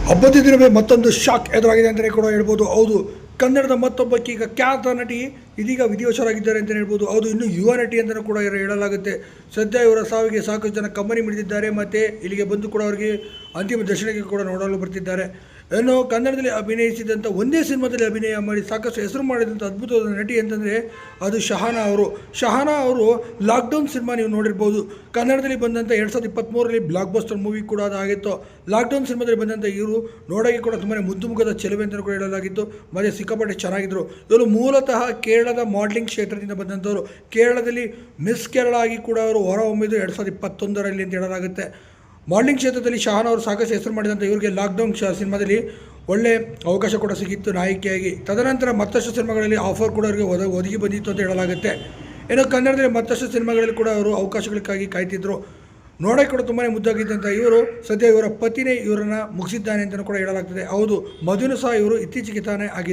ಹಬ್ಬದ ದಿನವೇ ಮತ್ತೊಂದು ಶಾಕ್ ಎದುರಾಗಿದೆ ಅಂತಲೇ ಕೂಡ ಹೇಳ್ಬೋದು. ಹೌದು, ಕನ್ನಡದ ಮತ್ತೊಬ್ಬಕ್ಕೆ ಈಗ ಖ್ಯಾತ ನಟಿ ಇದೀಗ ವಿಧಿವಶರಾಗಿದ್ದಾರೆ ಅಂತಲೇ ಹೇಳ್ಬೋದು. ಹೌದು, ಇನ್ನು ಯುವ ನಟಿ ಅಂತಲೂ ಕೂಡ ಹೇಳಲಾಗುತ್ತೆ. ಸದ್ಯ ಇವರ ಸಾವಿಗೆ ಸಾಕಷ್ಟು ಜನ ಕಮ್ಮನಿ ಮಿಡಿದಿದ್ದಾರೆ ಮತ್ತು ಇಲ್ಲಿಗೆ ಬಂದು ಕೂಡ ಅವರಿಗೆ ಅಂತಿಮ ದರ್ಶನಕ್ಕೆ ಕೂಡ ನೋಡಲು ಬರ್ತಿದ್ದಾರೆ. ಇನ್ನು ಕನ್ನಡದಲ್ಲಿ ಅಭಿನಯಿಸಿದಂಥ ಒಂದೇ ಸಿನಿಮಾದಲ್ಲಿ ಅಭಿನಯ ಮಾಡಿ ಸಾಕಷ್ಟು ಹೆಸರು ಮಾಡಿದಂಥ ಅದ್ಭುತವಾದ ನಟಿ ಅಂತಂದರೆ ಅದು ಶಹಾನಾ ಅವರು. ಶಹಾನಾ ಅವರು ಲಾಕ್ಡೌನ್ ಸಿನಿಮಾ ನೀವು ನೋಡಿರ್ಬೋದು. ಕನ್ನಡದಲ್ಲಿ ಬಂದಂಥ 2023ರಲ್ಲಿ ಬ್ಲಾಕ್ ಬಸ್ಟರ್ ಮೂವಿ ಕೂಡ ಅದಾಗಿತ್ತು. ಲಾಕ್ಡೌನ್ ಸಿನಿಮಾದಲ್ಲಿ ಬಂದಂಥ ಇವರು ನೋಡೋಕ್ಕೆ ಕೂಡ ತುಂಬಾ ಮುದ್ದು ಮುಖದ ಚೆಲುವೆ ಅಂತ ಕೂಡ ಹೇಳಲಾಗಿತ್ತು. ಮತ್ತು ಸಿಕ್ಕಾಪಟ್ಟೆ ಚೆನ್ನಾಗಿದ್ದರು. ಇವರು ಮೂಲತಃ ಕೇರಳದ ಮಾಡಲಿಂಗ್ ಕ್ಷೇತ್ರದಿಂದ ಬಂದಂಥವರು. ಕೇರಳದಲ್ಲಿ ಮಿಸ್ ಕೇರಳ ಆಗಿ ಕೂಡ ಅವರು ಹೊರಹೊಮ್ಮಿದ್ದು 2021ರಲ್ಲಿ ಅಂತ ಹೇಳಲಾಗುತ್ತೆ. ಮಾಡಲಿಂಗ್ ಕ್ಷೇತ್ರದಲ್ಲಿ ಶಹಾನಾ ಅವರು ಸಾಕಷ್ಟು ಹೆಸರು ಮಾಡಿದಂಥ ಇವರಿಗೆ ಲಾಕ್ಡೌನ್ ಸಿನಿಮಾದಲ್ಲಿ ಒಳ್ಳೆ ಅವಕಾಶ ಕೂಡ ಸಿಗಿತ್ತು ನಾಯಕಿಯಾಗಿ. ತದನಂತರ ಮತ್ತಷ್ಟು ಸಿನಿಮಾಗಳಲ್ಲಿ ಆಫರ್ ಕೂಡ ಅವರಿಗೆ ಒದಗಿ ಬಂದಿತ್ತು ಅಂತ ಹೇಳಲಾಗುತ್ತೆ. ಇನ್ನು ಕನ್ನಡದಲ್ಲಿ ಮತ್ತಷ್ಟು ಸಿನಿಮಾಗಳಲ್ಲಿ ಕೂಡ ಅವರು ಅವಕಾಶಗಳಿಗಾಗಿ ಕಾಯ್ತಿದ್ರು. ನೋಡೋಕೆ ಕೂಡ ತುಂಬಾ ಮುದ್ದಾಗಿದ್ದಂಥ ಇವರು ಸದ್ಯ ಇವರ ಪತಿನೇ ಇವರನ್ನು ಮುಗಿಸಿದ್ದಾನೆ ಅಂತಲೂ ಕೂಡ ಹೇಳಲಾಗ್ತದೆ. ಹೌದು, ಮದುವೆ ಸಹ ಇವರು ಇತ್ತೀಚೆಗೆ ತಾನೇ ಆಗಿದ್ದಾರೆ.